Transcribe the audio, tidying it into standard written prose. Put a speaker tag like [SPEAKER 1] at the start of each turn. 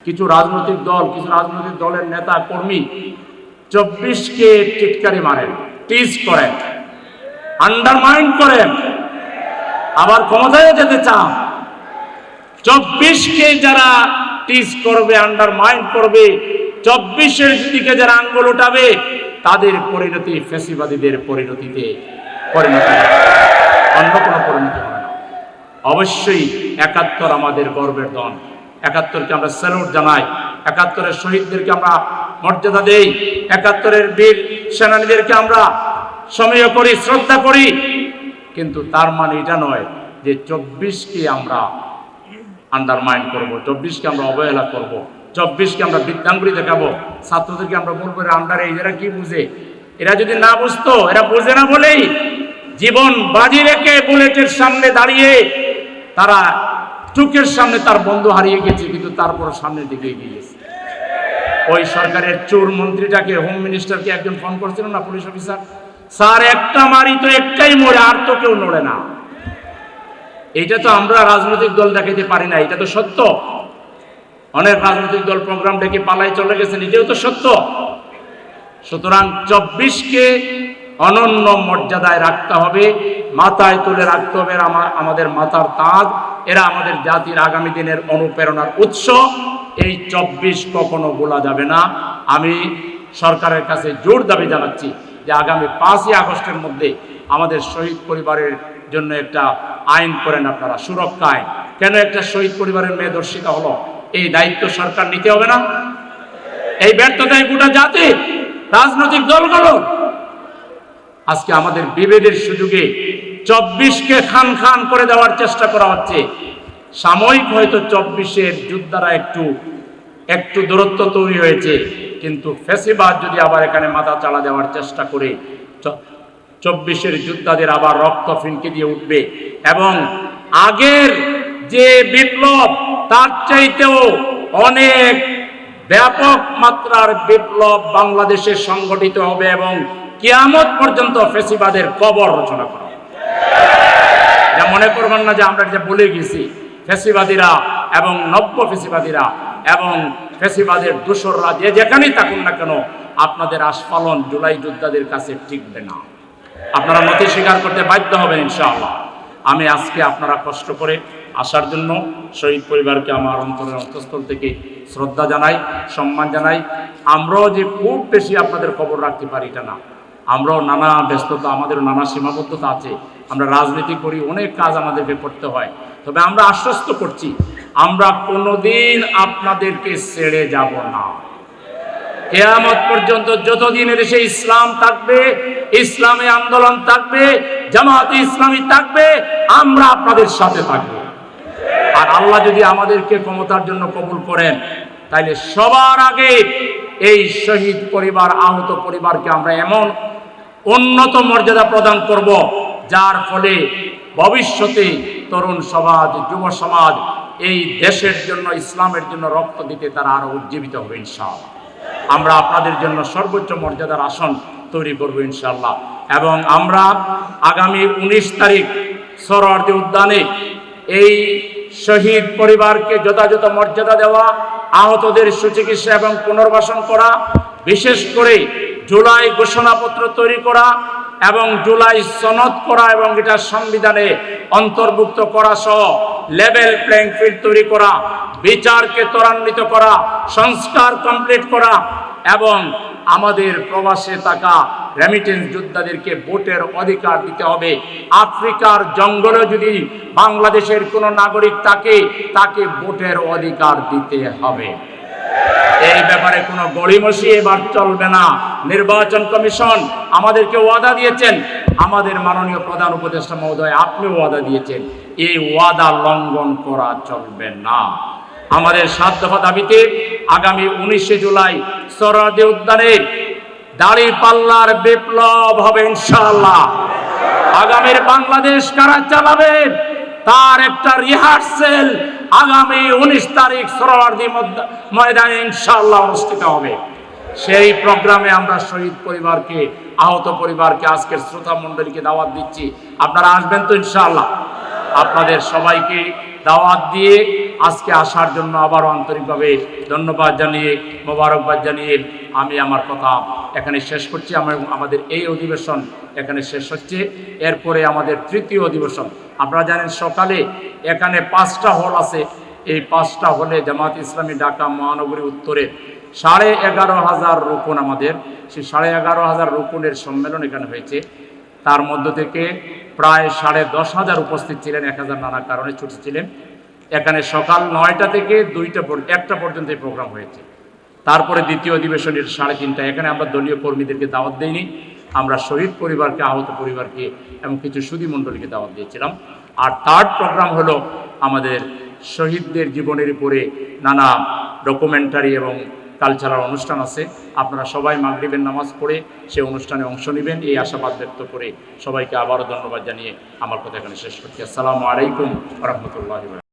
[SPEAKER 1] কিছু রাজনৈতিক দলের নেতা কর্মী 24কে টিটকারি মারেন, টিজ করেন, আন্ডারমাইন করেন, আবার ক্ষমতায় যেতে চান। 24কে যারা টিজ করবে, আন্ডারমাইন করবে, 24-এর দিকে যারা আঙ্গুল উঠাবে, তাদের পরিণতি ফ্যাসিবাদীদের পরিণতিতে পরিণতি, অন্য কোনো পরিণতি হবে না। অবশ্যই 71 আমাদের গর্বের দল। 71কে আমরা স্যালুট জানাই, 71-এর শহীদদেরকে আমরা মর্যাদা দেই, 71-এর বীর সেনানীদেরকে আমরা সমীহ করি, শ্রদ্ধা করি। কিন্তু তার মানে এটা নয় যে 24কে আমরা আন্ডারমাইন করব, 24কে আমরা অবহেলা করব, 24কে আমরা বৃদ্ধাঙ্গুলি দেখাবো, ছাত্রদেরকে আমরা বলবো আন্ডারে এরা কি বুঝে। এরা যদি না বুঝতো, এরা বুঝে না বলেই জীবন বাজি রেখে বুলেটের সামনে দাঁড়িয়ে তারা চোখের সামনে তার বন্ধু হারিয়ে গেছে, কিন্তু তারপর সামনের দিকে এগিয়ে গেছে। ওই সরকারের চোর মন্ত্রীটাকে, হোম মিনিস্টারকে একজন ফোন করছিল না, পুলিশ অফিসার, স্যার একটা মারি তো একটাই মরে, আর তো কেউ নড়ে না। এইটা তো আমরা রাজনৈতিক দল দেখাইতে পারি না, এটা তো সত্য। অনেক রাজনৈতিক দল প্রোগ্রাম ডেকে পালাই চলে গেছেন, এটাও তো সত্য। সুতরাং 24কে অনন্য মর্যাদায় রাখতে হবে, মাথায় তুলে রাখতে হবে। আমাদের মাথার তাজ, এরা আমাদের জাতির আগামী দিনের অনুপ্রেরণার উৎস। এই 24 কখনো ভোলা যাবে না। আমি সরকারের কাছে জোর দাবি জানাচ্ছি যে আগামী 5ই আগস্টের মধ্যে আমাদের শহীদ পরিবারের জন্য একটা আইন করেন আপনারা, সুরক্ষা আইন। কেন একটা শহীদ পরিবারের মেয়ে ধর্ষিতা হলো, এই দায়িত্ব সরকার নিতে হবে না? এই ব্যর্থতায় গোটা জাতি, রাজনৈতিক দলগুলো আজকে আমাদের বিভেদের সুযোগে 24কে খান খান করে দেওয়ার চেষ্টা করা হচ্ছে। সাময়িক হয়তো 24-এর যোদ্ধারা একটু দূরত্ব তৈরি হয়েছে, কিন্তু ফ্যাসিবাদ যদি আবার এখানে মাথা চালা দেওয়ার চেষ্টা করে 24-এর যোদ্ধাদের আবার রক্ত ফিনকে দিয়ে উঠবে, এবং আগের যে বিপ্লব তার চাইতেও অনেক ব্যাপক মাত্রার বিপ্লব বাংলাদেশে সংগঠিত হবে, এবং কিয়ামত পর্যন্ত ফ্যাসিবাদের কবর রচনা করা। যা মনে করবেন না যে আমরা যে বলে গেছি, ফ্যাসিবাদীরা এবং নব্য ফ্যাসিবাদীরা এবং ফ্যাসিবাদের দোসররা যে যেখানেই থাকুন না কেন, আপনাদের আস্ফালন জুলাই যোদ্ধাদের কাছে টিকবে না। আপনারা নথি স্বীকার করতে বাধ্য হবেন ইনশাআল্লাহ। আমি আজকে আপনারা কষ্ট করে আসার জন্য শহীদ পরিবারকে আমার অন্তরের অন্তঃস্থল থেকে শ্রদ্ধা জানাই, সম্মান জানাই। আমরাও যে খুব বেশি আপনাদের খবর রাখতে পারি এটা না, আমরাও নানা ব্যস্ততা, আমাদেরও নানা সীমাবদ্ধতা আছে। আমরা রাজনীতি করি, অনেক কাজ আমাদেরকে করতে হয়। তবে আমরা আশ্বস্ত করছি, আমরা কোনোদিন আপনাদেরকে ছেড়ে যাব না। কিয়ামত পর্যন্ত যতদিন এদেশে ইসলাম থাকবে, ইসলামী আন্দোলন থাকবে, জামায়াতে ইসলামী থাকবে, আমরা আপনাদের সাথে থাকব। আর আল্লাহ যদি আমাদেরকে ক্ষমতার জন্য কবুল করেন, তাইলে সবার আগে এই শহীদ পরিবার, আহত পরিবারকে আমরা এমন উন্নত মর্যাদা প্রদান করব, যার ফলে ভবিষ্যতে তরুণ সমাজ, যুব সমাজ এই দেশের জন্য, ইসলামের জন্য রক্ত দিতে তারা আরো উজ্জীবিত হবে ইনশাআল্লাহ। আমরা আপনাদের জন্য সর্বোচ্চ মর্যাদার আসন তৈরি করব ইনশাআল্লাহ। এবং আমরা আগামী 19 তারিখ সোহরাওয়ার্দী উদ্যানে এই শহীদ পরিবারকে যথাযথ মর্যাদা দেওয়া, আহতদের সুচিকিৎসা এবং পুনর্বাসন করা, বিশেষ করে জুলাই ঘোষণাপত্র তৈরি করা এবং জুলাই সনদ করা এবং এটা সংবিধানে অন্তর্ভুক্ত করা সহ লেভেল প্লেইং ফিল্ড তৈরি করা, বিচারকে ত্বরান্বিত করা, সংস্কার কমপ্লিট করা, এবং আমাদের প্রবাসে থাকা রেমিটেন্স যোদ্ধাদেরকে ভোটের অধিকার দিতে হবে। আফ্রিকার জঙ্গলে যদি বাংলাদেশের কোনো নাগরিক থাকে, তাকে ভোটের অধিকার দিতে হবে। এই ব্যাপারে কোনো গড়িমসি এবার চলবে না। নির্বাচন কমিশন আমাদেরকে ওয়াদা দিয়েছেন, আমাদের মাননীয় প্রধান উপদেষ্টা মহোদয় আপনিও ওয়াদা দিয়েছেন, এই ওয়াদা লঙ্ঘন করা চলবে না। আমাদের 7 দফা দাবিতে আগামী 19 জুলাই সোহরাওয়ার্দী উদ্যানে দাঁড়িপাল্লার বিপ্লব হবে ইনশাআল্লাহ। আগামীর বাংলাদেশ কারা চালাবে তার একটা রিহার্সেল আগামী 19 তারিখ সোহরাওয়ার্দী ময়দানে ইনশাআল্লাহ অনুষ্ঠিত হবে। সেই প্রোগ্রামে আমরা শহীদ পরিবারকে, আহত পরিবারকে, আজকের শ্রোতা মণ্ডলীকে দাওয়াত দিচ্ছি। আপনারা আসবেন তো ইনশাআল্লাহ? আপনাদের সবাইকে দাওয়াত দিয়ে আজকে আসার জন্য আবারও আন্তরিকভাবে ধন্যবাদ জানিয়ে মোবারকবাদ জানিয়ে আমি আমার কথা এখানে শেষ করছি। আমাদের এই অধিবেশন এখানে শেষ হচ্ছে। এরপরে আমাদের তৃতীয় অধিবেশন, আপনারা জানেন সকালে এখানে 5টা হল আছে। এই 5টা হলে জামাত ইসলামী ঢাকা মহানগরী উত্তরে 11,500 রুকুন, আমাদের সেই 11,500 রুকুনের সম্মেলন এখানে হয়েছে। তার মধ্য থেকে প্রায় 10,500 উপস্থিত ছিলেন, 1,000 নানা কারণে ছুটি ছিলেন। এখানে সকাল 9টা থেকে 1টা পর্যন্ত এই প্রোগ্রাম হয়েছে। তারপরে দ্বিতীয় অধিবেশনের 3:30টা। এখানে আমরা দলীয় কর্মীদেরকে দাওয়াত দেইনি, আমরা শহীদ পরিবারকে, আহত পরিবারকে এবং কিছু সুধী মণ্ডলীকে দাওয়াত দিয়েছিলাম। আর থার্ড প্রোগ্রাম হলো আমাদের শহীদদের জীবনের উপরে নানা ডকুমেন্টারি এবং কালচারাল অনুষ্ঠান আছে। আপনারা সবাই মাগরিবের নামাজ পড়ে সেই অনুষ্ঠানে অংশ নেবেন, এই আশাবাদ ব্যক্ত করে সবাইকে আবারও ধন্যবাদ জানিয়ে আমার কথা এখানে শেষ করছি। আসসালামু আলাইকুম ওয়া রাহমাতুল্লাহি ওয়া বারাকাতুহু।